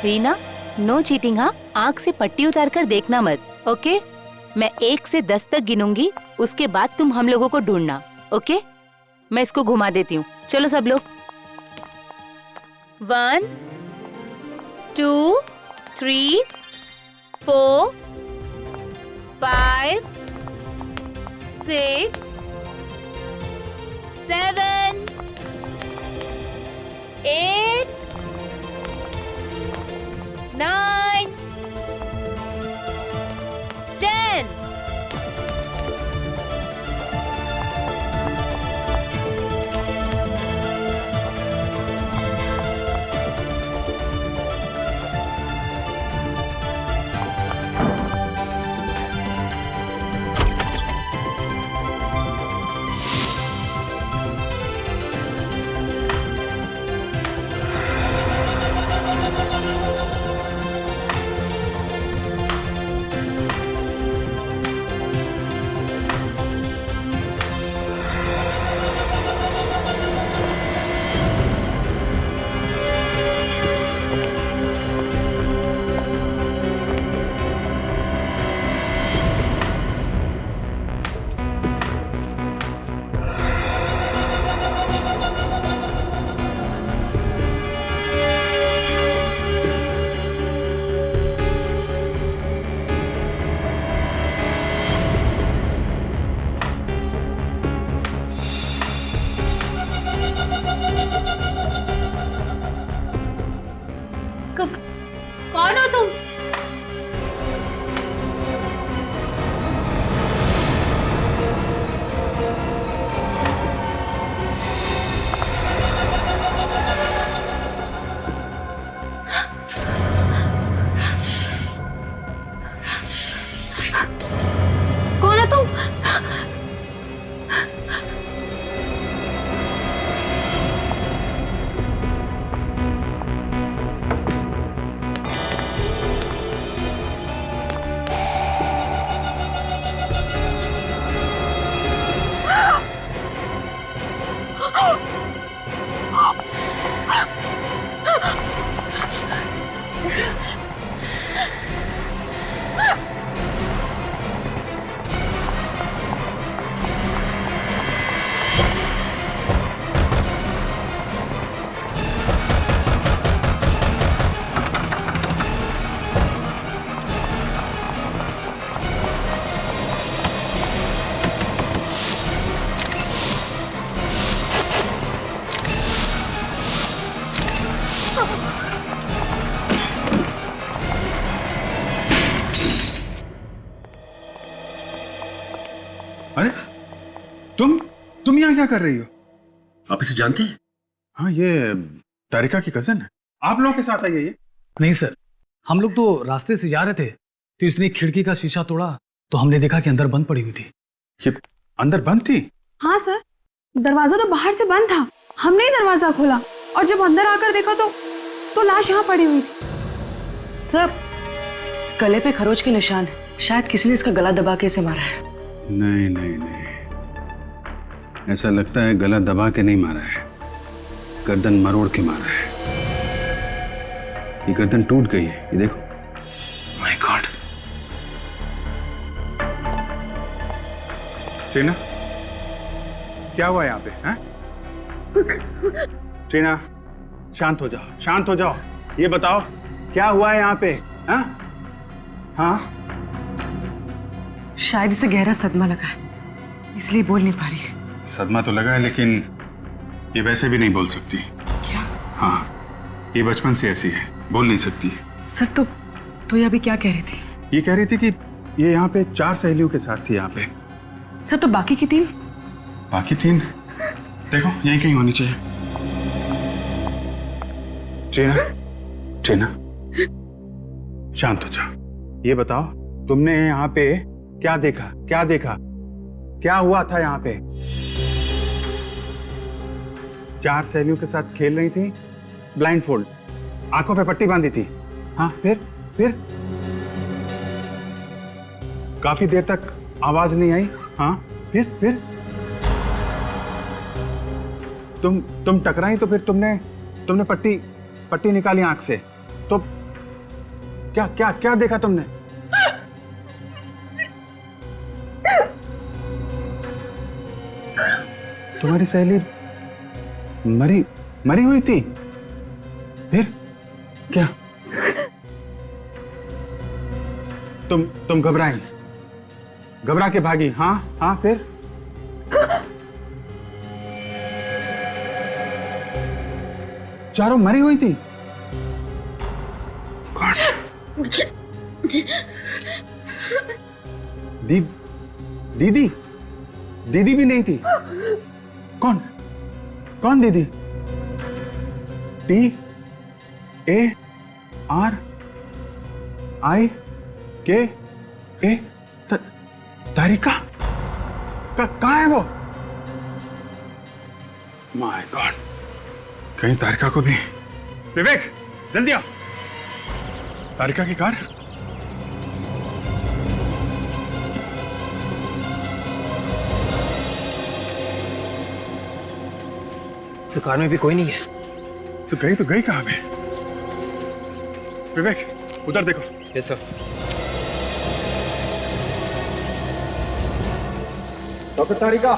Reena, no cheating हाँ। आँख से पट्टी उतार कर देखना मत, ओके? मैं 1 से 10 तक गिनूंगी, उसके बाद तुम हम लोगों को ढूंढना, ओके? मैं इसको घुमा देती हूँ। चलो सब लोग। 1 2 3 4 5 6 7 8 9 10। कौन हो तुम? कौन हो तुम? अरे तुम यहाँ क्या कर रही हो? आप इसे जानते हैं? हाँ, ये तारिका की कजन है। आप लोगों के साथ आई है ये? नहीं सर, हम लोग तो रास्ते से जा रहे थे तो इसने खिड़की का शीशा तोड़ा तो हमने देखा कि अंदर बंद पड़ी हुई थी। ये अंदर बंद थी? हाँ सर, दरवाजा तो बाहर से बंद था, हमने ही दरवाजा खोला और जब अंदर आकर देखा तो लाश यहाँ पड़ी हुई थी। सर, गले पे खरोच के निशान है, शायद किसी ने इसका गला दबा के इसे मारा है। नहीं नहीं नहीं, ऐसा लगता है गला दबा के नहीं मारा है, गर्दन मरोड़ के मारा है। ये गर्दन टूट गई है, ये देखो। My God. टीना, क्या हुआ यहाँ पे? हैं? टीना, शांत हो जाओ, शांत हो जाओ। ये बताओ क्या हुआ है यहाँ पे? हाँ हाँ, शायद इसे गहरा सदमा लगा है, इसलिए बोल नहीं पा रही है। सदमा तो लगा है, लेकिन ये वैसे भी नहीं बोल सकती। क्या? हाँ, ये बचपन से ऐसी है, बोल नहीं सकती। सर तो ये अभी क्या कह रही थी? ये कह रही थी कि ये यहाँ पे 4 सहेलियों के साथ थी यहाँ पे। सर, तो बाकी की 3? बाकी 3 देखो यहीं कहीं होनी चाहिए। टीना, शांत हो जाओ। ये बताओ तुमने यहाँ पे क्या देखा? क्या हुआ था यहाँ पे? 4 सहेलियों के साथ खेल रही थी, ब्लाइंडफोल्ड, आंखों पे पट्टी बांधी थी। हाँ, फिर काफी देर तक आवाज नहीं आई। हाँ, फिर तुम टकराई तो फिर तुमने पट्टी निकाली आंख से, तो क्या क्या क्या देखा तुमने? तुम्हारी सहेली मरी मरी हुई थी? फिर क्या? तुम घबराई, घबरा के भागी? हाँ हाँ, फिर? चारों मरी हुई थी? कौन? दीदी? दीदी भी नहीं थी? कौन? कौन दीदी? TARIKA? तारिका? कहाँ है वो? माय गॉड, कहीं तारिका को भी। विवेक, जल्दी आओ। तारिका की कार? तो कार में भी कोई नहीं है। तो गई कहाँ पे? विवेक, उधर देखो। Yes sir. डॉक्टर तारिका,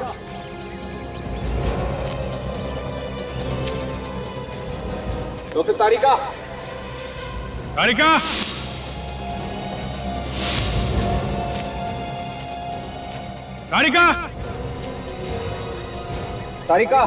डॉक्टर तारिका, तारिका, तारिका, तारिका।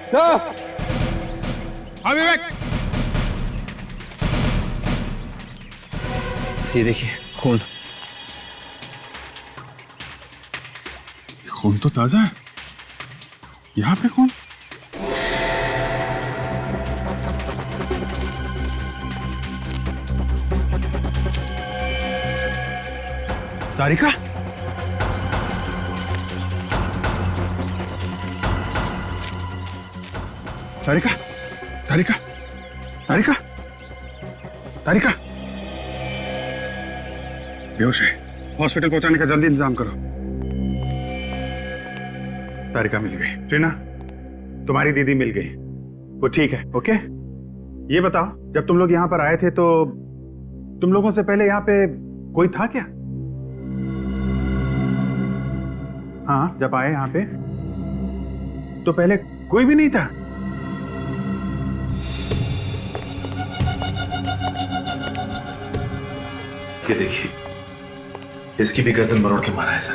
सर। हाँ विवेक, ये देखिए खून। खून तो ताजा है। यहाँ पे खून? तारिका? तारिका, तारिका, तारिका, तारिका बेहोश है। हॉस्पिटल पहुंचाने का जल्दी इंतजाम करो। तारिका मिल गई। ट्रीना, तुम्हारी दीदी मिल गई, वो ठीक है। ओके, ये बताओ, जब तुम लोग यहाँ पर आए थे तो तुम लोगों से पहले यहाँ पे कोई था क्या? हाँ, जब आए यहाँ पे तो पहले कोई भी नहीं था? ये देखिए, इसकी भी गर्दन मरोड़ के मारा है सर।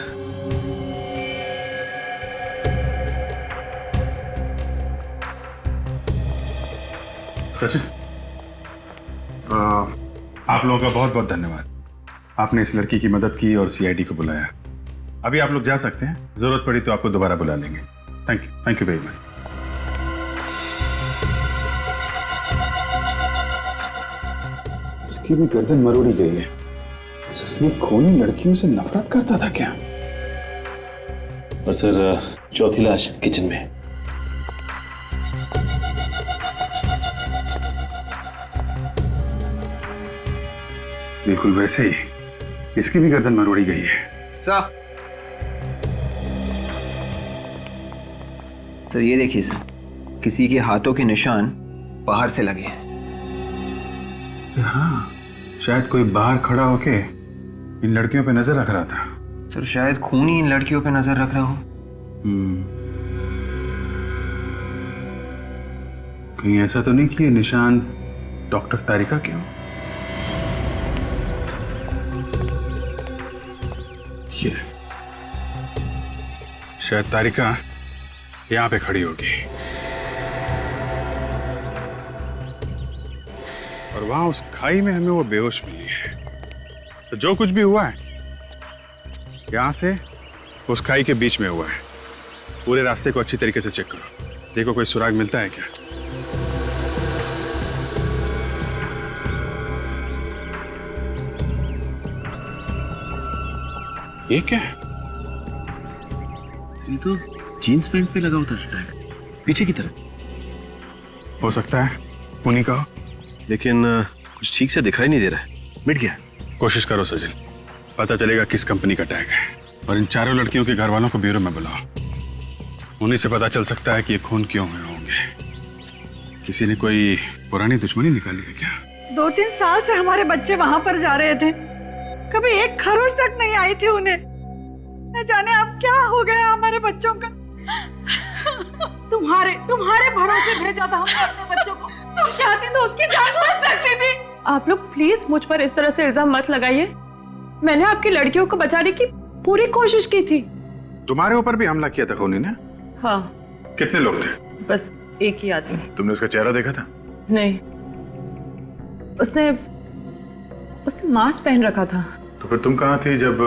सचिन, आप लोगों का बहुत बहुत धन्यवाद। आपने इस लड़की की मदद की और सीआईडी को बुलाया। अभी आप लोग जा सकते हैं, जरूरत पड़ी तो आपको दोबारा बुला लेंगे। Thank you very much. इसकी भी गर्दन मरोड़ी गई है। ये खूनी लड़कियों से नफरत करता था क्या? और सर, चौथी लाश किचन में। बिल्कुल वैसे ही इसकी भी गर्दन मरोड़ी गई है। सर ये देखिए सर, किसी के हाथों के निशान बाहर से लगे हैं। हाँ, शायद कोई बाहर खड़ा होके इन लड़कियों पे नजर रख रहा था। सर शायद खून ही इन लड़कियों पे नजर रख रहा हो। कहीं ऐसा तो नहीं कि ये निशान डॉक्टर तारिका के हो? ये शायद तारिका यहां पे खड़ी होगी और वहां उस खाई में हमें वो बेहोश मिली है। तो जो कुछ भी हुआ है यहां से उस खाई के बीच में हुआ है। पूरे रास्ते को अच्छी तरीके से चेक करो, देखो कोई सुराग मिलता है क्या। ये क्या है? ये तो जीन्स पैंट पे लगा होता है, पीछे की तरफ। हो सकता है उन्हीं का हो। लेकिन कुछ ठीक से दिखाई नहीं दे रहा है। मिट गया। कोशिश करो सचिन, पता चलेगा किस कंपनी का टैग है। और इन चारों लड़कियों के घर वालों को ब्यूरो में बुलाओ, उन्हीं से पता चल सकता है कि ये खून क्यों हुए होंगे। किसी ने कोई पुरानी दुश्मनी निकाली है क्या? 2-3 साल से हमारे बच्चे वहां पर जा रहे थे, कभी एक खरोच तक नहीं आई थी उन्हें। न जाने अब क्या हो गया हमारे बच्चों का। तुम्हारे भरोसे भेजा था हमने अपने बच्चों को। तुम चाहती तो उसकी जान बच सकती थी। आप लोग प्लीज मुझ पर इस तरह से इल्जाम मत लगाइए। मैंने आपकी लड़कियों को बचाने की पूरी कोशिश की थी। तुम्हारे ऊपर भी हमला किया था खूनी ने? हाँ, कितने लोग थे? बस एक ही आदमी। तुमने उसका चेहरा देखा था? नहीं, उसने मास्क पहन रखा था। तो फिर तुम कहाँ थी जब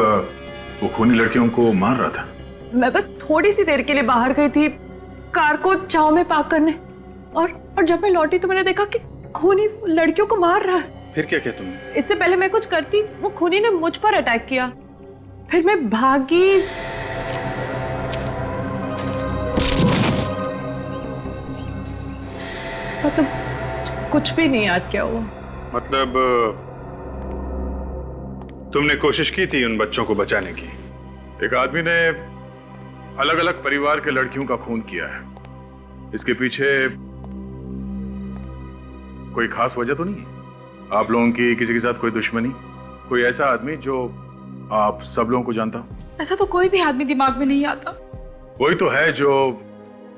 वो खूनी लड़कियों को मार रहा था? मैं बस थोड़ी सी देर के लिए बाहर गई थी कार को छांव में पार्क करने, और जब मैं लौटी तो मैंने देखा कि खूनी लड़कियों को मार रहा है। फिर क्या किया तुमने? इससे पहले मैं कुछ करती, वो खूनी ने मुझ पर अटैक किया। फिर मैं भागी। तो कुछ भी नहीं याद क्या हुआ। मतलब तुमने कोशिश की थी उन बच्चों को बचाने की? एक आदमी ने अलग अलग परिवार के लड़कियों का खून किया है, इसके पीछे कोई खास वजह तो नहीं है? आप लोगों की किसी के साथ कोई दुश्मनी? कोई ऐसा आदमी जो आप सब लोगों को जानता हो? ऐसा तो कोई भी आदमी दिमाग में नहीं आता। वही तो है जो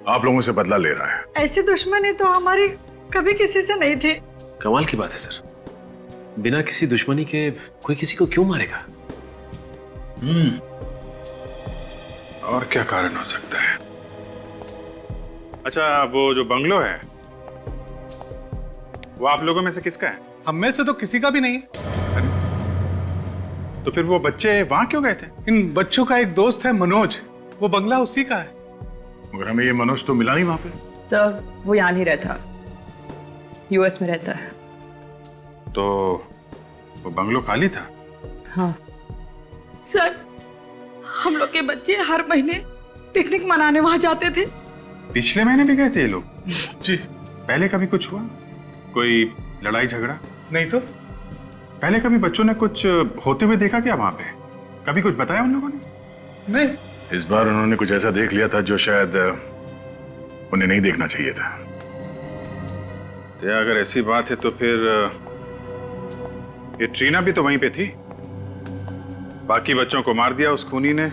आप लोगों से बदला ले रहा है। ऐसी दुश्मनी तो हमारी कभी किसी से नहीं थी। कमाल की बात है सर, बिना किसी दुश्मनी के कोई किसी को क्यों मारेगा? और क्या कारण हो सकता है? अच्छा, वो जो बंगलो है वो आप लोगों में से किसका है? हम में से तो किसी का भी नहीं है। तो फिर वो बच्चे वहां क्यों गए थे? इन बच्चों का एक दोस्त है मनोज, वो बंगला उसी का है। मगर हमें ये मनोज तो मिला नहीं वहां पे। सर, वो यहाँ नहीं रहता, यूएस में रहता है। तो वो बंगलो खाली था? हाँ सर, हम लोग के बच्चे हर महीने पिकनिक मनाने वहां जाते थे। पिछले महीने भी गए थे ये लोग? जी। पहले कभी कुछ हुआ? कोई लड़ाई झगड़ा? नहीं तो। पहले कभी बच्चों ने कुछ होते हुए देखा क्या वहां पे? कभी कुछ बताया उन लोगों ने? नहीं। इस बार उन्होंने कुछ ऐसा देख लिया था जो शायद उन्हें नहीं देखना चाहिए था। तो अगर ऐसी बात है तो फिर ये ट्रीना भी तो वहीं पे थी। बाकी बच्चों को मार दिया उस खूनी ने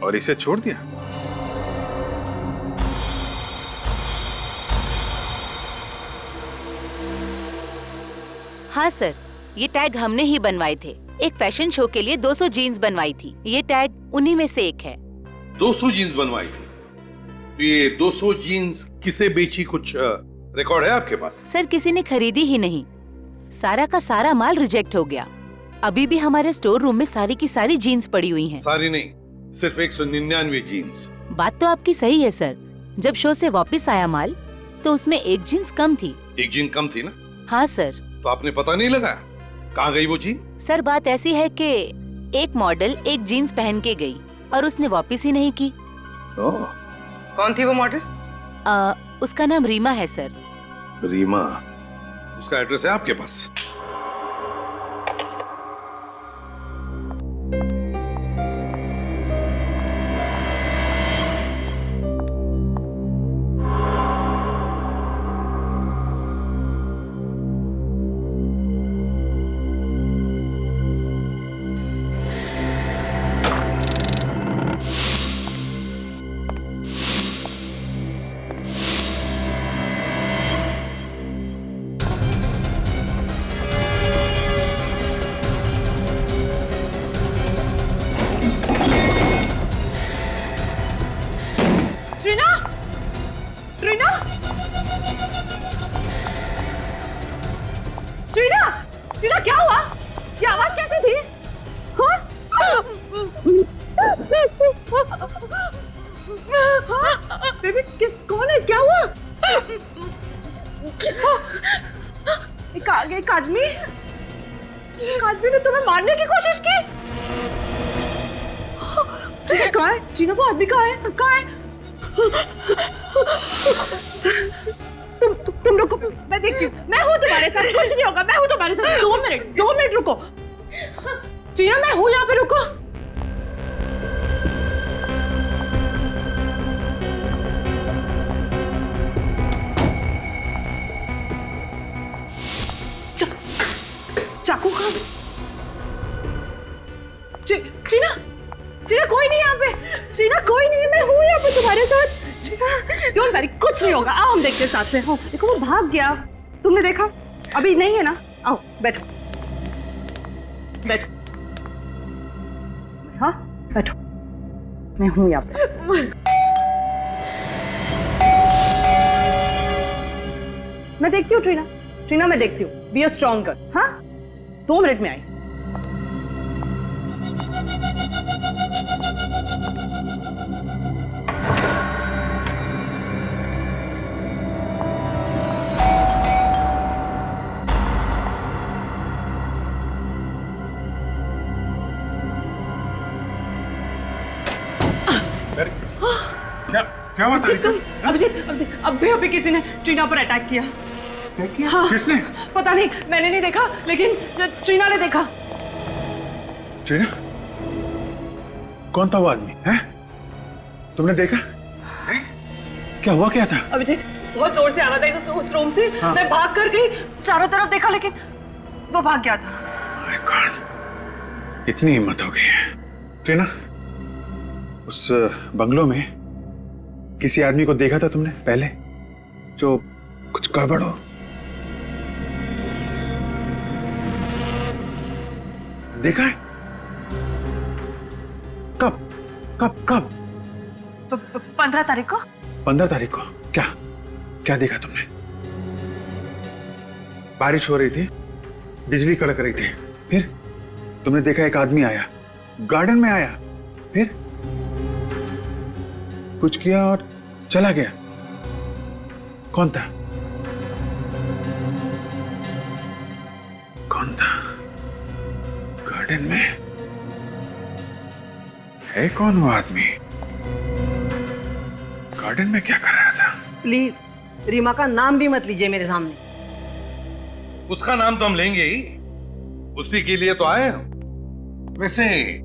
और इसे छोड़ दिया। हाँ सर, ये टैग हमने ही बनवाए थे। एक फैशन शो के लिए 200 जीन्स बनवाई थी। ये टैग उन्हीं में से एक है। 200 जीन्स बनवाई थी? तो ये 200 जीन्स किसे बेची, कुछ रिकॉर्ड है आपके पास? सर, किसी ने खरीदी ही नहीं। सारा का सारा माल रिजेक्ट हो गया। अभी भी हमारे स्टोर रूम में सारी की सारी जीन्स पड़ी हुई हैं। सारी नहीं, सिर्फ 199 जीन्स। बात तो आपकी सही है सर। जब शो से वापस आया माल तो उसमें एक जीन्स कम थी। एक जीन कम थी ना? हाँ सर। तो आपने पता नहीं लगाया कहाँ गई वो जीन? सर, बात ऐसी है कि एक मॉडल एक जीन्स पहन के गई और उसने वापस ही नहीं की। कौन थी वो मॉडल? उसका नाम रीमा है सर। रीमा? उसका एड्रेस है आपके पास? टीना, क्या हुआ? ये आवाज कैसे थी? हाँ? बेबी, कौन है? क्या हुआ? एक आदमी ने तुम्हें मारने की कोशिश की। कहाँ है? टीना, वो आदमी कहाँ है? कहाँ है? तुम तुम रुको, मैं देखती हूँ। मैं हूँ तुम्हारे साथ, कुछ नहीं होगा। मैं हूँ तुम्हारे साथ। 2 मिनट रुको। ट्रीना, मैं हूँ यहाँ पे, रुको। चाकू कहाँ? ट्रीना, ट्रीना कोई नहीं यहाँ पे। ट्रीना कोई नहीं है, मैं हूँ यहाँ पे तुम्हारे साथ। ट्रीना, डोंट वरी, कुछ नहीं होगा। आओ हम देखते हैं साथ में। हो, देखो वो भाग गया। तुमने देखा? अभी नहीं है ना? आओ बैठो, बैठो। हाँ बैठो, मैं हूँ यहाँ पे। मैं देखती हूँ ट्रीना, ट्रीना मैं देखती हूँ। Be a strong girl. हाँ 2 मिनट में आई। क्या हुआ? अभिजीत, अभी किसी ने ट्रीना पर अटैक किया। हाँ, किसने? पता नहीं, मैंने नहीं देखा, लेकिन ट्रीना ने देखा। ट्रीना? कौन था वो आदमी? हैं? तुमने देखा? क्या हुआ, क्या था? अभिजीत, बहुत जोर से आ रहा था उस रूम से। हाँ। मैं भाग कर गई, चारों तरफ देखा, लेकिन वो भाग गया था। My God, इतनी हिम्मत हो गई है। ट्रीना, उस बंगलों में किसी आदमी को देखा था तुमने पहले, जो कुछ गड़बड़ हो? देखा है? कब कब कब? 15 तारीख को। 15 तारीख को? क्या क्या देखा तुमने? बारिश हो रही थी, बिजली कड़क रही थी, फिर तुमने देखा एक आदमी आया, गार्डन में आया, फिर कुछ किया और चला गया। कौन था? कौन था? गार्डन में है कौन वो आदमी? गार्डन में क्या कर रहा था? प्लीज रीमा का नाम भी मत लीजिए मेरे सामने। उसका नाम तो हम लेंगे ही, उसी के लिए तो आए हम। वैसे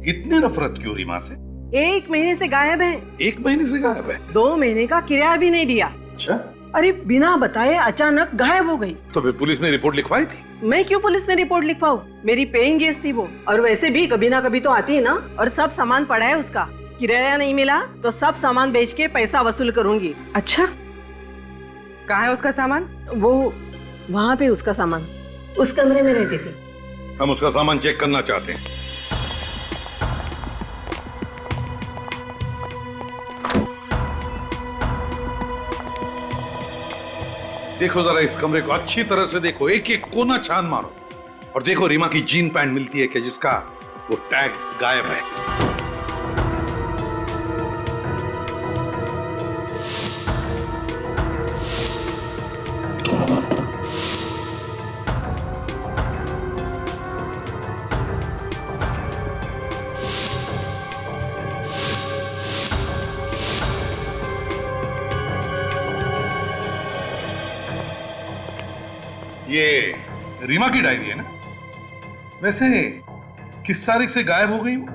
इतनी नफरत क्यों रीमा से? 1 महीने से गायब है। 1 महीने से गायब है? 2 महीने का किराया भी नहीं दिया। अच्छा, अरे बिना बताए अचानक गायब हो गई। तो फिर पुलिस में रिपोर्ट लिखवाई थी? मैं क्यों पुलिस में रिपोर्ट लिखवाऊं? मेरी पेइंग गेस्ट थी वो, और वैसे भी कभी ना कभी तो आती है ना। और सब सामान पड़ा है उसका, किराया नहीं मिला तो सब सामान बेच के पैसा वसूल करूंगी। अच्छा, कहाँ है उसका सामान? वो वहाँ पे उसका सामान उस कमरे में रहती थी। हम उसका सामान चेक करना चाहते हैं। देखो जरा इस कमरे को अच्छी तरह से देखो, एक एक कोना छान मारो, और देखो रीमा की जीन पैंट मिलती है कि जिसका वो टैग गायब है। ये रीमा की डायरी है ना? वैसे किस तारीख से गायब हो गई वो?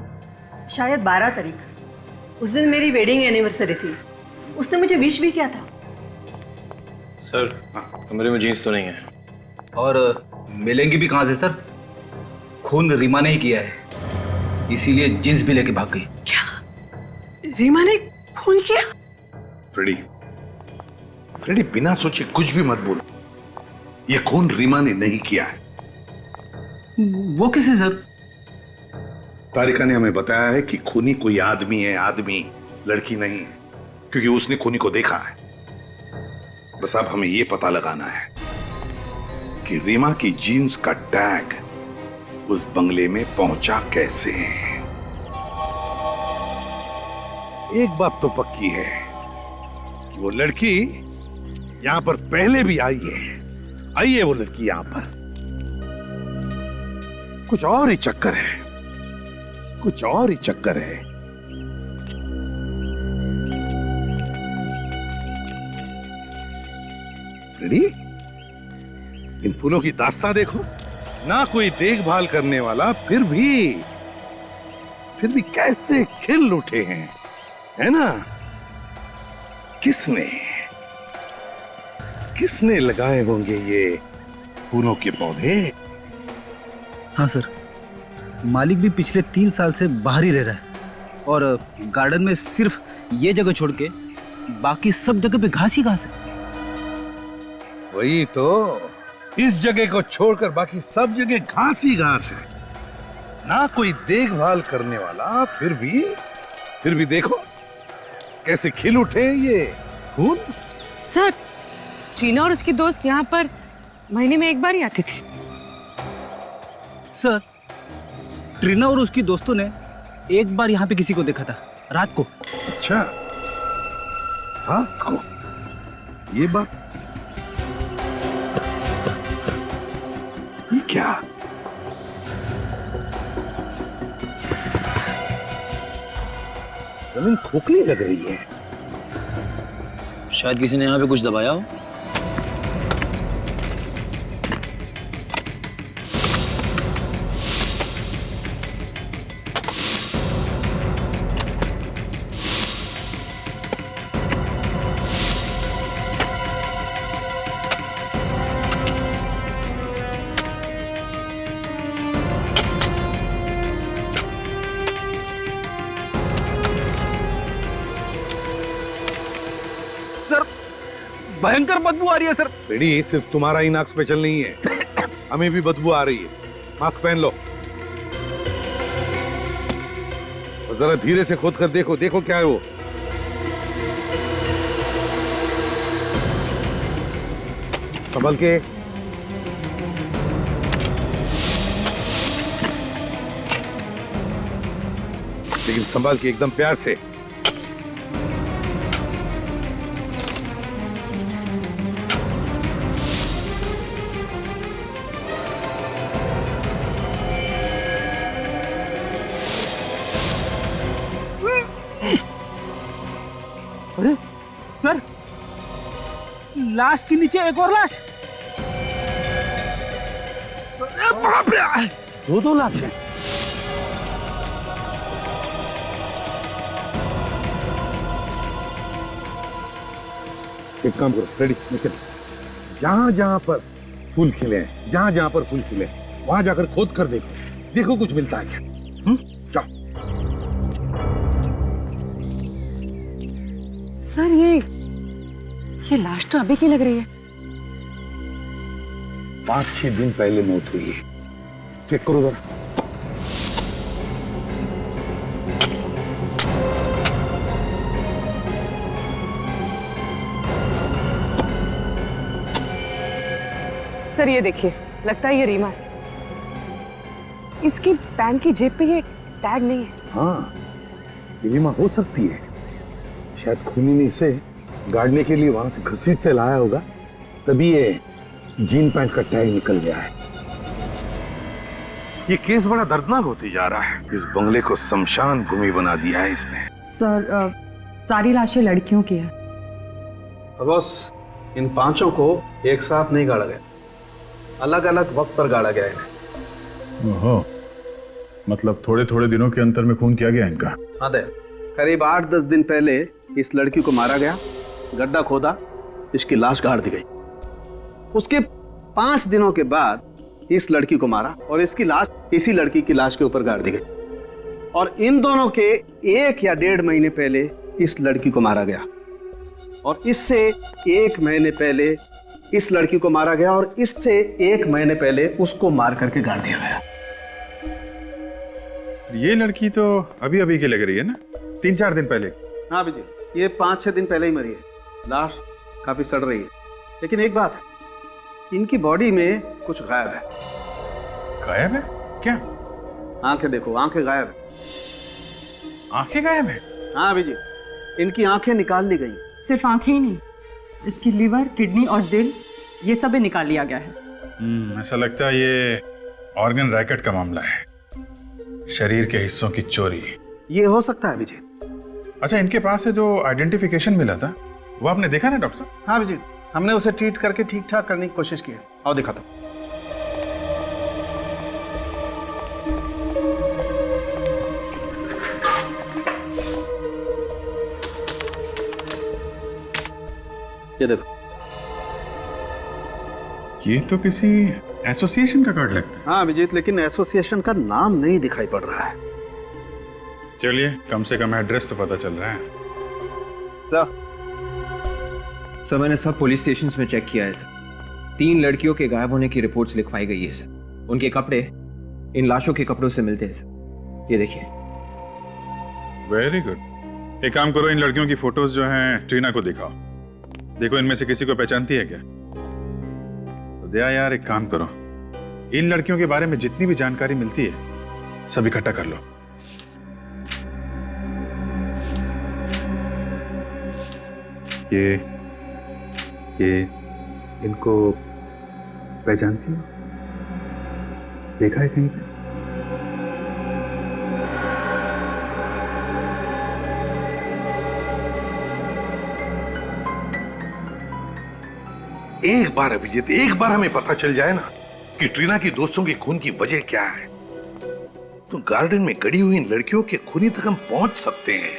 शायद 12 तारीख। उस दिन मेरी वेडिंग एनिवर्सरी थी, उसने मुझे विश भी किया था। सर, कमरे में जीन्स तो नहीं है। और मिलेंगी भी कहां से सर? खून रीमा ने ही किया है, इसीलिए जींस भी लेके भाग गई। क्या रीमा ने खून किया? फ्रेडी, फ्रेडी बिना सोचे कुछ भी मत बोलो। ये खून रीमा ने नहीं किया है। वो किसे सर? तारिका ने हमें बताया है कि खूनी कोई आदमी है, आदमी, लड़की नहीं, क्योंकि उसने खूनी को देखा है। बस अब हमें यह पता लगाना है कि रीमा की जीन्स का टैग उस बंगले में पहुंचा कैसे। एक बात तो पक्की है कि वो लड़की यहां पर पहले भी आई है वो लड़की यहां पर। कुछ और ही चक्कर है, कुछ और ही चक्कर है। फ्रेडी, इन फूलों की दास्तां देखो, ना कोई देखभाल करने वाला, फिर भी कैसे खिल उठे हैं, है ना? किसने लगाए होंगे ये फूलों के पौधे? हाँ सर, मालिक भी पिछले 3 साल से बाहर ही रह रहा है और गार्डन में सिर्फ ये जगह छोड़ के बाकी सब जगह पे घास ही घास है। वही तो, इस जगह को छोड़कर बाकी सब जगह घास ही घास है, ना कोई देखभाल करने वाला, फिर भी देखो कैसे खिल उठे ये फूल। सर, टीना और उसकी दोस्त यहाँ पर महीने में एक बार ही आती थी। सर, ट्रीना और उसकी दोस्तों ने एक बार यहाँ पे किसी को देखा था रात को। अच्छा, रात को? ये बात, ये क्या? जमीन खोखली लग रही है। शायद किसी ने यहाँ पे कुछ दबाया हो। भयंकर बदबू आ रही है सर। बेड़ी, सिर्फ तुम्हारा ही नाक स्पेशल नहीं है, हमें भी बदबू आ रही है। मास्क पहन लो और जरा धीरे से खोद कर देखो, देखो क्या है वो। संभल के। लेकिन संभाल के, एकदम प्यार से। अरे सर, लाश के नीचे एक और लाश। दो लाश हैं। एक काम करो रेडी, निकल। जहां पर फूल खिले हैं, जहां पर फूल खिले, वहां जाकर खोद कर देखो, देखो कुछ मिलता है क्या। जाओ। सर, ये लाश तो अभी की लग रही है। 5-6 दिन पहले मौत हुई है। चेक करो जरा। सर, ये देखिए, लगता है ये रीमा है। इसकी पैंट की जेब पे ये टैग नहीं है। हाँ, ये रीमा हो सकती है। शायद खूनी ने इसे गाड़ने के लिए वहां से घसीटते लाया होगा, तभी ये जीन पैंट का टैग निकल गया है। ये केस बड़ा दर्दनाक होती जा रहा है। इस बंगले को शमशान भूमि बना दिया है इसने। सर, सारी लाशें लड़कियों की है। बॉस, इन 5 को एक साथ नहीं गाड़ा गया, अलग अलग वक्त पर गाड़ा गया है। ओहो, मतलब थोड़े थोड़े दिनों के अंतर में खून किया गया इनका। हाँ दे, करीब 8-10 दिन पहले इस लड़की को मारा गया, गड्ढा खोदा, इसकी लाश गाड़ दी गई। उसके 5 दिनों के बाद इस लड़की को मारा और इसकी लाश इसी लड़की की लाश के ऊपर गाड़ दी गई। और इन दोनों के 1 या 1.5 महीने पहले इस लड़की को मारा गया, और इससे 1 महीने पहले इस लड़की को मारा गया, और इससे 1 महीने पहले उसको मार करके गाड़ दिया गया। ये लड़की तो अभी अभी की लग रही है ना, 3-4 दिन पहले। हाँ जी, ये 5-6 दिन पहले ही मरी है। लाश काफी सड़ रही है, लेकिन एक बात है, इनकी बॉडी में कुछ गायब है। गायब है? क्या? आंखें देखो, आंखें गायब है। आंखें गायब है? हाँ अभिजीत, इनकी आंखें निकाल ली गई। सिर्फ आंखें ही नहीं, इसकी लीवर, किडनी और दिल, ये सब भी निकाल लिया गया है। ऐसा लगता है ये ऑर्गन रैकेट का मामला है, शरीर के हिस्सों की चोरी। ये हो सकता है अभिजीत। अच्छा, इनके पास से जो आइडेंटिफिकेशन मिला था वो आपने देखा ना डॉक्टर साहब? हाँ अभिजीत, हमने उसे ट्रीट करके ठीक ठाक करने की कोशिश की है, आओ दिखाता हूं। ये देखो, ये तो किसी एसोसिएशन का कार्ड लगता है। हाँ अभिजीत, लेकिन एसोसिएशन का नाम नहीं दिखाई पड़ रहा है। चलिए, कम से कम एड्रेस तो पता चल रहा है। सर मैंने सब पुलिस स्टेशन में चेक किया है सर। 3 लड़कियों के गायब होने की रिपोर्ट्स लिखवाई गई है सर। उनके कपड़े इन लाशों के कपड़ों से मिलते हैं सर। ये देखिए। Very good. एक काम करो, इन लड़कियों की फोटोज जो हैं ट्रीना को दिखाओ। देखो इनमें से किसी को पहचानती है क्या? तो दया यार, एक काम करो, इन लड़कियों के बारे में जितनी भी जानकारी मिलती है सब इकट्ठा कर लो। ये इनको पहचानती हो? देखा है कहीं पे? एक बार अभिजीत, एक बार हमें पता चल जाए ना कि ट्रीना की दोस्तों के खून की वजह क्या है, तो गार्डन में गड़ी हुई इन लड़कियों के खूनी तक हम पहुंच सकते हैं।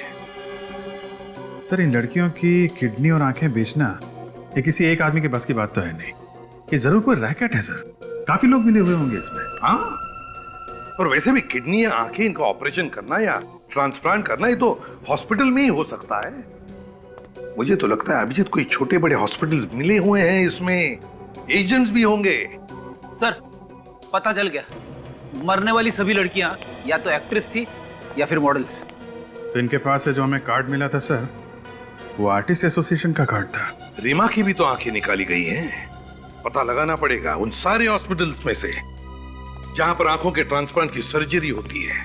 सर, इन लड़कियों की किडनी और आंखें बेचना ये किसी एक आदमी के बस की बात तो है नहीं। ये जरूर कोई रैकेट है सर। काफी लोग मिले हुए होंगे इसमें। हाँ, और वैसे भी किडनी या आंखें इनका ऑपरेशन करना या ट्रांसप्लांट करना ये तो हॉस्पिटल में ही हो सकता है। मुझे तो लगता है अभिजीत कोई छोटे बड़े हॉस्पिटल मिले हुए हैं, इसमें एजेंट्स भी होंगे। सर पता चल गया, मरने वाली सभी लड़कियां या तो एक्ट्रेस थी या फिर मॉडल्स। तो इनके पास से जो हमें कार्ड मिला था सर, वो आर्टिस्ट एसोसिएशन का कार्ड था। रीमा की भी तो आंखें निकाली गई हैं। पता लगाना पड़ेगा उन सारे हॉस्पिटल्स में से जहां पर आंखों के ट्रांसप्लांट की सर्जरी होती है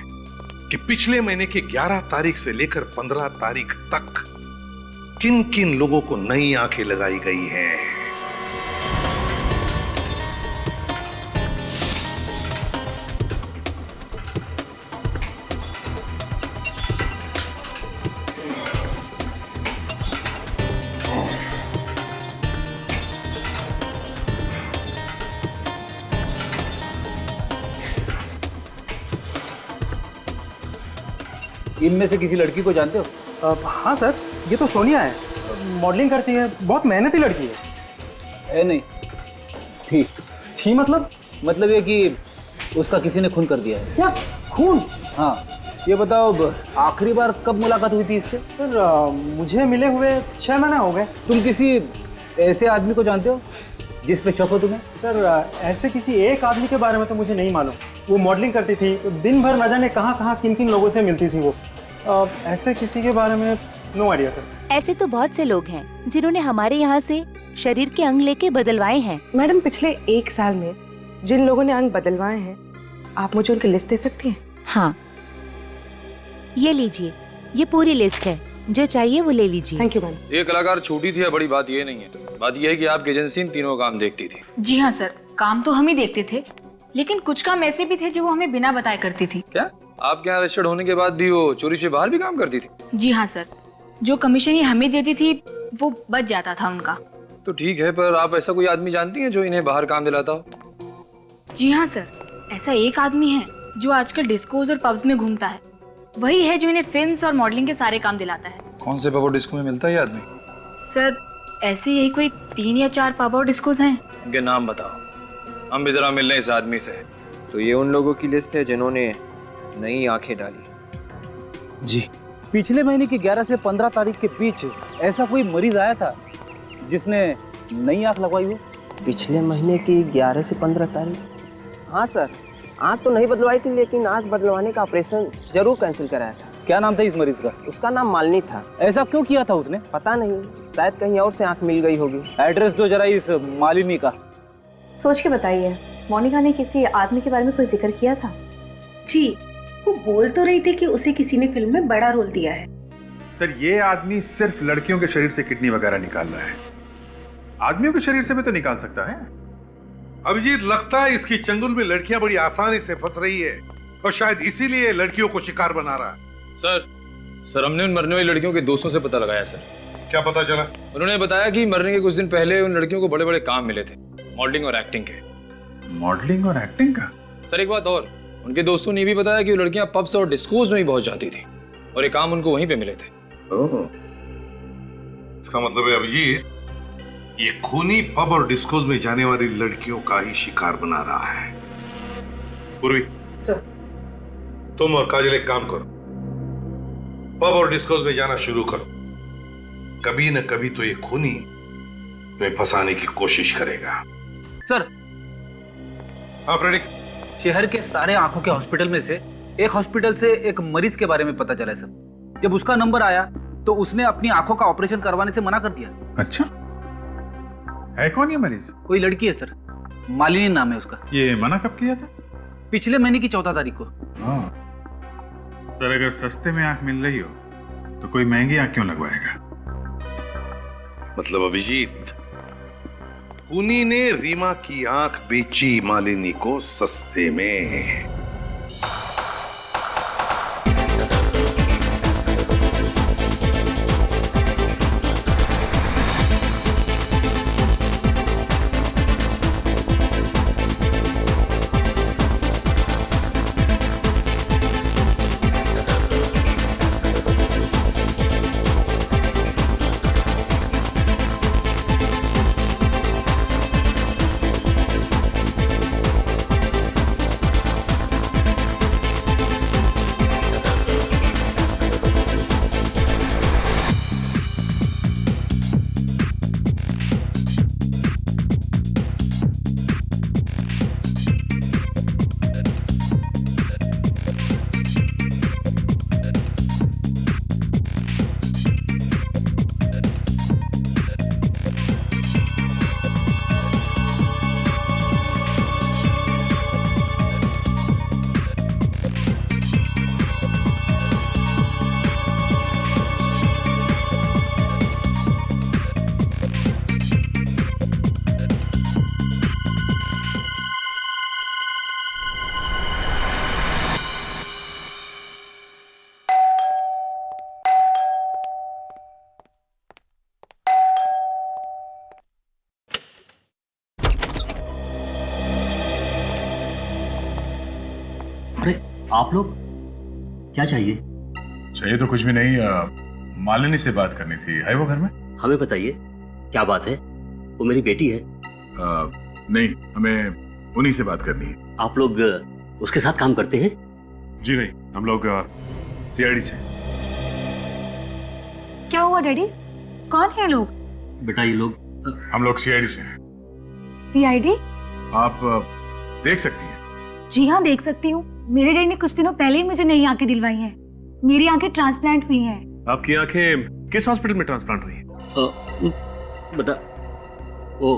कि पिछले महीने के 11 तारीख से लेकर 15 तारीख तक किन किन लोगों को नई आंखें लगाई गई हैं। इनमें से किसी लड़की को जानते हो? हाँ सर, ये तो सोनिया है। मॉडलिंग करती है, बहुत मेहनती लड़की है। नहीं ठीक थी मतलब ये कि उसका किसी ने खून कर दिया है। क्या खून? हाँ, ये बताओ आखिरी बार कब मुलाकात हुई थी इससे? सर मुझे मिले हुए 6 महीने हो गए। तुम किसी ऐसे आदमी को जानते हो जिस पे शक हो तुम्हें? सर ऐसे किसी एक आदमी के बारे में तो मुझे नहीं मालूम। वो मॉडलिंग करती थी तो दिन भर न जाने कहाँ किन किन लोगों से मिलती थी वो। ऐसे किसी के बारे में नो आइडिया सर। ऐसे तो बहुत से लोग हैं जिन्होंने हमारे यहाँ से शरीर के अंग लेके बदलवाए हैं। मैडम, पिछले 1 साल में जिन लोगों ने अंग बदलवाए हैं, आप मुझे उनकी लिस्ट दे सकती हैं? हाँ, ये लीजिए, ये पूरी लिस्ट है, जो चाहिए वो ले लीजिए। Thank you madam. ये कलाकार छोटी थी या बड़ी, बात ये नहीं है। बात ये है कि आपकी एजेंसी इन तीनों काम देखती थी। जी हाँ सर, काम तो हम ही देखते थे, लेकिन कुछ काम ऐसे भी थे जो वो हमें बिना बताए करती थी। क्या आपके यहाँ रजिस्टर्ड होने के बाद भी वो चोरी से बाहर भी काम करती थी? जी हाँ सर, जो कमीशन ये हमें देती थी वो बच जाता था उनका। तो ठीक है, पर आप ऐसा कोई आदमी जानती हैं जो इन्हें बाहर काम दिलाता हो? जी हाँ सर, ऐसा एक आदमी है जो आजकल डिस्कोज और पब्स में घूमता है। वही है जो इन्हें फिल्म्स और मॉडलिंग के सारे काम दिलाता है। कौन से पब और डिस्को में मिलता है ये आदमी? सर ऐसे यही कोई 3 या 4 पब और डिस्कोज हैं। उनके नाम बताओ, हम भी जरा मिल रहे इस आदमी से। तो ये उन लोगों की लिस्ट है जिन्होंने नई आंखें डाली। जी, पिछले महीने की 11 से 15 तारीख के बीच ऐसा कोई मरीज आया था जिसने नई आंख लगवाई हो? पिछले महीने की 11 से 15 तारीख? हाँ सर, आंख तो नहीं बदलवाई थी, लेकिन आंख बदलवाने का ऑपरेशन जरूर कैंसिल कराया था। क्या नाम था इस मरीज का? उसका नाम मालिनी था। ऐसा क्यों किया था उसने? पता नहीं, शायद कहीं और से आंख मिल गई होगी। एड्रेस दो जरा इस मालिनी का। सोच के बताइए, मोनिका ने किसी आदमी के बारे में कोई जिक्र किया था? जी, वो बोल तो रही थी कि उसे किसी ने फिल्म में बड़ा रोल दिया है। सर, ये आदमी सिर्फ लड़कियों के शरीर से किडनी वगैरह निकाल रहा है, आदमियों के शरीर से भी तो निकाल सकता है। अभिजीत, लगता है इसकी चंगुल में लड़कियां बड़ी आसानी से फंस रही है और शायद इसीलिए लड़कियों को शिकार बना रहा है। सर हमने उन मरने वाली लड़कियों के दोस्तों से पता लगाया सर। क्या पता चला? उन्होंने बताया कि मरने के कुछ दिन पहले उन लड़कियों को बड़े बड़े काम मिले थे, मॉडलिंग और एक्टिंग के। मॉडलिंग और एक्टिंग का? सर एक बात और, उनके दोस्तों ने भी बताया कि वो लड़कियां पब्स और डिस्कोज में भी बहुत जाती थी और ये काम उनको वहीं पे मिले थे। इसका मतलब है अभिजीत, ये खूनी पब और डिस्कोज में जाने वाली लड़कियों का ही शिकार बना रहा है। पूर्वी सर, तुम और काजल एक काम करो, पब और डिस्कोज में जाना शुरू करो। कभी न कभी तो ये खूनी तुम्हें फंसाने की कोशिश करेगा। सर, हाँ फ्रेडिक, शहर के सारे आंखों के हॉस्पिटल में से एक हॉस्पिटल से एक मरीज के बारे में पता चला है सर। जब उसका नंबर आया तो उसने अपनी आंखों का ऑपरेशन करवाने से मना कर दिया। अच्छा, है कौन ये मरीज? कोई लड़की है सर, मालिनी नाम है उसका। ये मना कब किया था? पिछले महीने की 14 तारीख को। सर अगर सस्ते में आंख मिल रही हो तो कोई महंगी आंख क्यों लगवाएगा? मतलब अभिजीत, खूनी ने रीमा की आंख बेची मालिनी को सस्ते में। अरे आप लोग, क्या चाहिए? चाहिए तो कुछ भी नहीं, मालिनी से बात करनी थी। है वो घर में? हमें बताइए, क्या बात है? वो मेरी बेटी है। नहीं, हमें उन्हीं से बात करनी है। आप लोग उसके साथ काम करते हैं? जी नहीं, हम लोग सीआईडी से। क्या हुआ डैडी? कौन है लोग? बेटा ये लोग, हम लोग सीआईडी से हैं। सीआईडी? आप देख सकती हैं। जी हाँ, देख सकती हूँ। मेरे डैडी ने कुछ दिनों पहले ही मुझे नई आंखें दिलवाई हैं। मेरी आंखें ट्रांसप्लांट हुई हैं। आपकी आंखें किस हॉस्पिटल में ट्रांसप्लांट हुई हैं? बेटा वो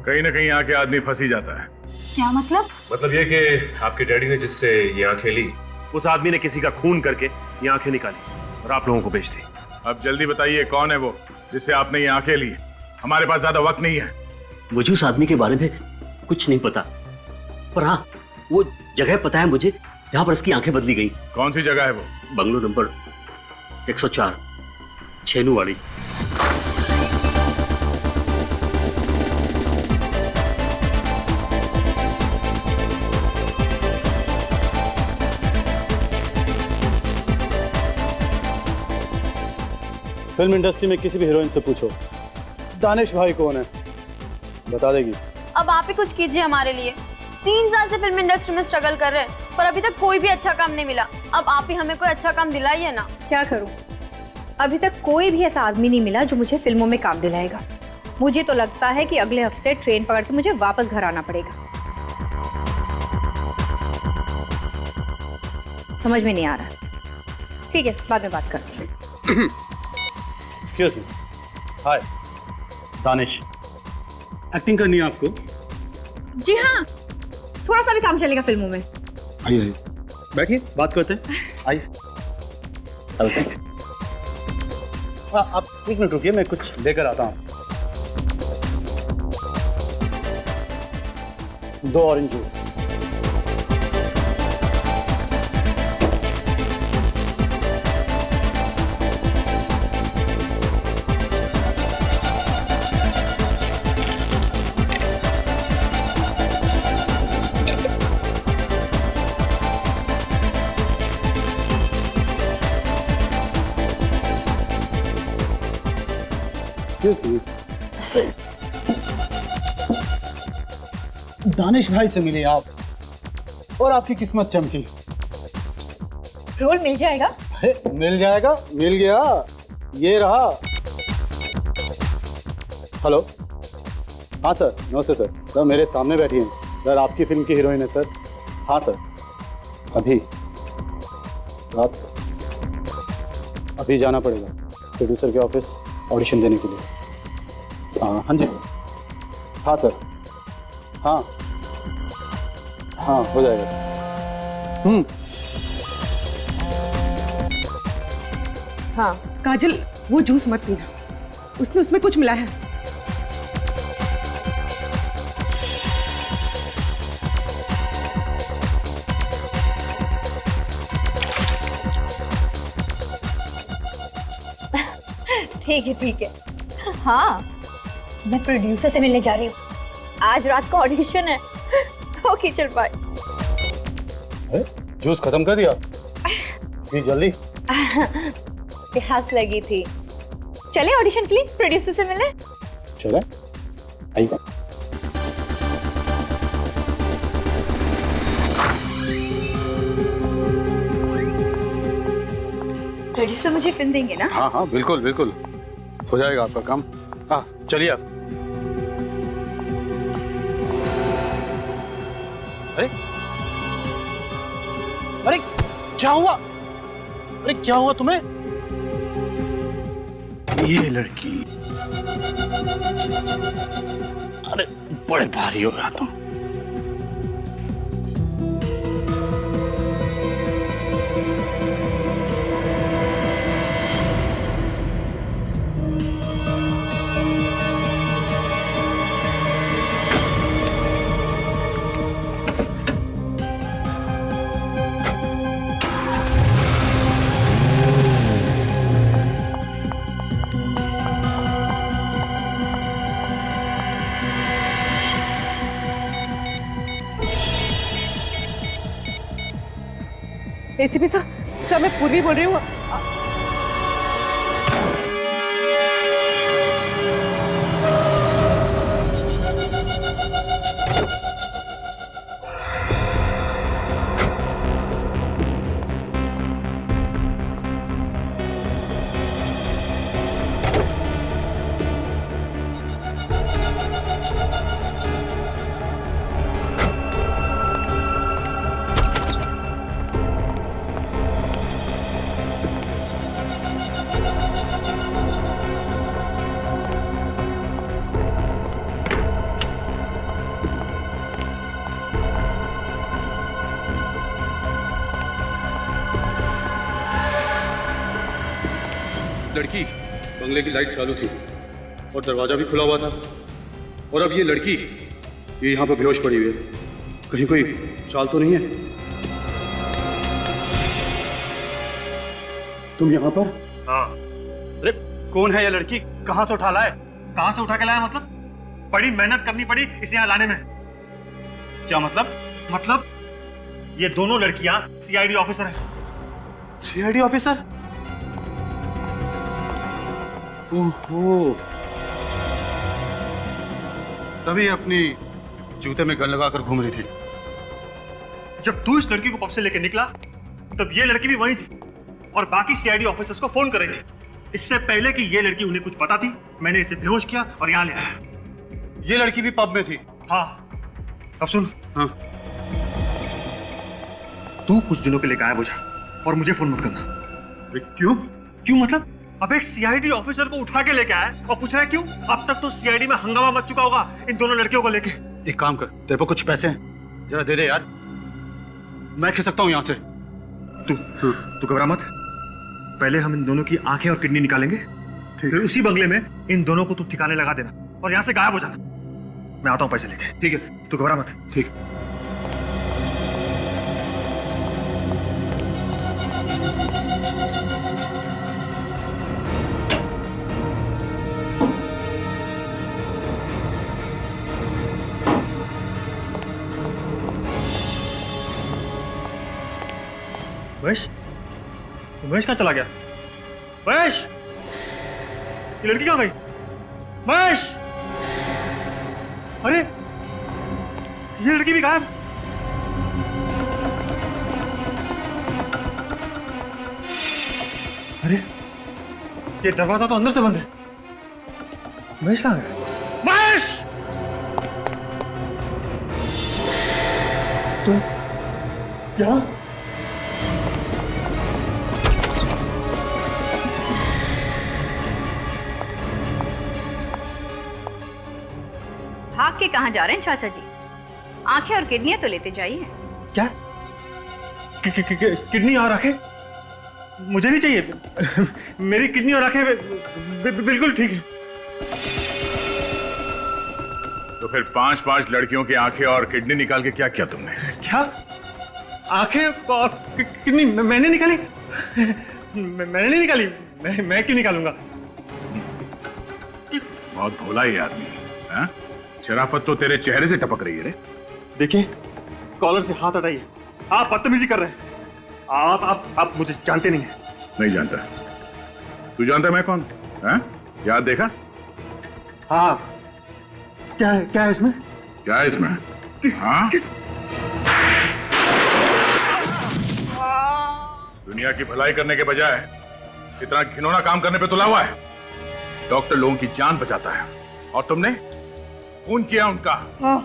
कहीं ना कहीं आके आदमी फंस ही जाता है। क्या मतलब? मतलब ये कि आपके डैडी ने जिससे ये आंखें ली, उस आदमी ने किसी का खून करके ये आंखें निकाली और आप लोगों को बेच दी। अब जल्दी बताइए कौन है वो जिससे आपने ये आंखें ली? हमारे पास ज्यादा वक्त नहीं है। मुझे उस आदमी के बारे में कुछ नहीं पता, पर हाँ वो जगह पता है मुझे जहां पर इसकी आंखें बदली गई। कौन सी जगह है वो? Bungalow number 104, छेनूवाड़ी। फिल्म इंडस्ट्री में किसी भी हीरोइन से पूछो दानिश भाई कौन है, बता देगी। अब आप ही कुछ कीजिए हमारे लिए। 3 साल से फिल्म इंडस्ट्री में स्ट्रगल कर रहे हैं पर अभी तक कोई भी अच्छा काम नहीं मिला। अब आप ही हमें कोई अच्छा काम दिलाइए ना। क्या करूं? अभी तक कोई भी ऐसा आदमी नहीं मिला जो मुझे फिल्मों में काम दिलाएगा। मुझे तो लगता है कि अगले हफ्ते ट्रेन पकड़ के मुझे वापस घर आना पड़ेगा। समझ में नहीं आ रहा। ठीक है, बाद में बात करती हूँ। Excuse me. Hi Danish, acting करनी है आपको? जी हाँ, थोड़ा सा भी काम चलेगा फिल्मों में। आइए बैठिए, बात करते हैं। आइए। आप 1 मिनट रुकिए, मैं कुछ लेकर आता हूँ। 2 orange juice. Excuse me, Danish भाई से मिले आप और आपकी किस्मत चमकी। रोल मिल जाएगा? मिल जाएगा, मिल गया, ये रहा। हेलो, हाँ सर, नमस्ते सर। सर मेरे सामने बैठी हैं सर, आपकी फिल्म की हीरोइन है सर। हाँ सर, अभी रात अभी जाना पड़ेगा प्रोड्यूसर के ऑफिस ऑडिशन देने के लिए। हाँ जी, हाँ सर, हाँ हाँ हो जाएगा। हाँ काजल, वो जूस मत पीना, उसने उसमें कुछ मिला है। ठीक है। हाँ, मैं प्रोड्यूसर से मिलने जा रही हूँ। आज रात को ऑडिशन है तो की चल पाए। जूस खत्म कर दिया? जी जल्दी। प्यास लगी थी। चले ऑडिशन के लिए प्रोड्यूसर से मिले। चले, आइए। प्रोड्यूसर मुझे फिल्म देंगे ना? हाँ हाँ बिल्कुल बिल्कुल, हो जाएगा आपका काम। हाँ चलिए आप। अरे अरे क्या हुआ? अरे क्या हुआ तुम्हें? ये लड़की, अरे बड़े भारी हो रहा तुम। एसीपी साहब, सर मैं पूर्वी बोल रही हूँ। लड़की, बंगले की लाइट चालू थी और दरवाजा भी खुला हुआ था, और अब ये लड़की ये यहाँ पर बेहोश पड़ी हुई है। कहीं कोई चाल तो नहीं है? तुम यहाँ पर? हाँ। अरे कौन है ये लड़की? कहाँ से उठा लाए? कहाँ से उठा के लाया मतलब? बड़ी मेहनत करनी पड़ी इसे यहाँ लाने में। क्या मतलब? मतलब ये दोनों लड़कियां सीआईडी ऑफिसर हैं। CID officer? ओहो, तभी अपनी जूते में गन लगाकर घूम रही थी। जब तू इस लड़की को पब से लेकर निकला तब ये लड़की भी वहीं थी और बाकी सीआईडी ऑफिसर्स को फोन कर रही थी। इससे पहले कि ये लड़की उन्हें कुछ पता थी, मैंने इसे बेहोश किया और यहाँ ले आया। ये लड़की भी पब में थी? हाँ। अब सुन। हाँ। तू कुछ दिनों के लिए गायब हो जा और मुझे फोन मत करना। क्यों? क्यों मतलब? अब एक सीआईडी ऑफिसर को उठा के लेके आया और पूछ रहा है क्यों? अब तक तो सीआईडी में हंगामा मच चुका होगा इन दोनों लड़कियों को लेके। एक काम कर, तेरे पर कुछ पैसे हैं, जरा दे दे यार, मैं खिस सकता हूँ यहाँ से। तू घबरा मत, पहले हम इन दोनों की आंखें और किडनी निकालेंगे, फिर उसी बंगले में इन दोनों को तू ठिकाने लगा देना और यहाँ से गायब हो जाना। मैं आता हूँ पैसे लेके। ठीक है, तू घबरा मत। ठीक। महेश, महेश कहाँ चला गया? महेश, ये लड़की कहाँ गई? महेश! अरे ये लड़की भी गायब। अरे ये दरवाजा तो अंदर से बंद है। महेश कहाँ गया? महेश! तुम यहाँ? भाग के कहाँ जा रहे हैं चाचा जी? आंखें और किडनियां तो लेते जाइए। क्या? किडनी और आंखें? मुझे नहीं चाहिए। मेरी किडनी और आंखें बिल्कुल ठीक है। तो फिर 5-5 लड़कियों की आंखें और किडनी निकाल के क्या किया तुमने? क्या? आंखें और किडनी मैंने निकाली? मैंने नहीं निकाली। मैं क्यों निकालूंगा? बहुत भोला ये आदमी है। शराफत तो तेरे चेहरे से टपक रही है रे। देखिए, कॉलर से हाथ हटाइए। आप बदतमीजी कर रहे हैं। आप मुझे जानते नहीं हैं। नहीं जानता। तू जानता मैं कौन? हैं? याद देखा? हाँ। क्या है इसमें? क्या है इसमें? हाँ? दुनिया की भलाई करने के बजाय इतना घिनौना काम करने पे तुला हुआ है। डॉक्टर लोगों की जान बचाता है और तुमने खून किया उनका। हाँ,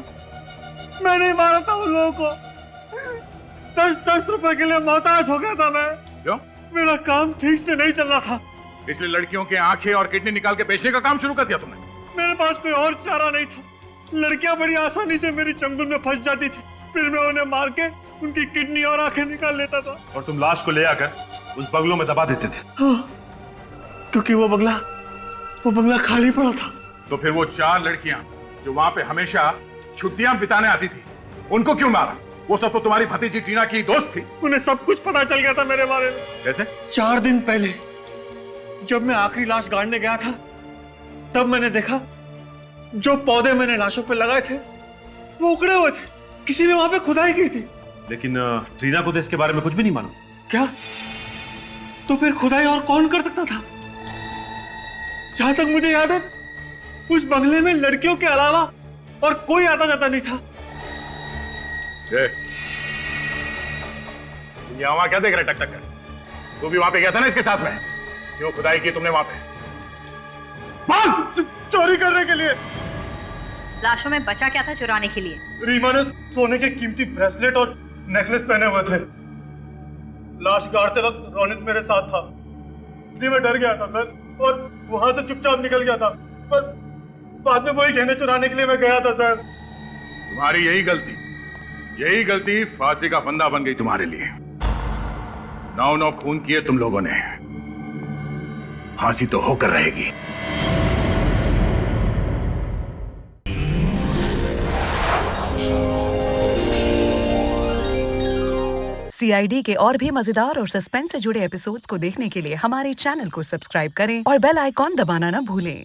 मैंने मारा था उन लोगों को। 10 रुपए के लिए मोहताज हो गया था मैं। क्यों? मेरा काम ठीक से नहीं चल रहा था, इसलिए लड़कियों के आंखें और किडनी निकाल के बेचने का काम शुरू कर दिया तुमने। मेरे पास कोई और चारा नहीं था। लड़कियां बड़ी आसानी से मेरी चंगुल में फंस जाती थी, फिर मैं उन्हें मार के उनकी किडनी और आंखें निकाल लेता था। और तुम लाश को ले आकर उस बंगलों में दबा देते थे। हाँ, क्योंकि वो बंगला खाली पड़ा था। तो फिर वो 4 लड़कियां जो वहां पे हमेशा छुट्टियां बिताने आती थी, उनको क्यों मारा? वो सब तो तुम्हारी भतीजी टीना की दोस्त थी। उन्हें सब कुछ पता चल गया था मेरे बारे में। कैसे? 4 दिन पहले जब मैं आखिरी लाश गाड़ने गया था, तब मैंने देखा जो पौधे मैंने लाशों पे लगाए थे वो उखड़े हुए थे। किसी ने वहां पे खुदाई की थी। लेकिन ट्रीना को तो इसके बारे में कुछ भी नहीं मालूम। क्या? तो फिर खुदाई और कौन कर सकता था? जहां तक मुझे याद है, उस बंगले में लड़कियों के अलावा और कोई आता जाता नहीं था। वहां क्या देख रहे टक कर? तू भी वहां पे गया था ना इसके साथ में? क्यों खुदाई की तुमने वहां पे? चोरी करने के लिए। लाशों में बचा क्या था चुराने के लिए? रीमा ने सोने के कीमती ब्रेसलेट और नेकलेस पहने हुए थे। लाश गाड़ते वक्त रोनित मेरे साथ था, इसलिए मैं डर गया था सर, और वहां से चुपचाप निकल गया था। पर बाद में वही गहने चुराने के लिए मैं गया था सर। तुम्हारी यही गलती फांसी का फंदा बन गई तुम्हारे लिए। 9 खून किए तुम लोगों ने, फांसी तो होकर रहेगी। CID के और भी मजेदार और सस्पेंस से जुड़े एपिसोड्स को देखने के लिए हमारे चैनल को सब्सक्राइब करें और बेल आइकॉन दबाना ना भूलें।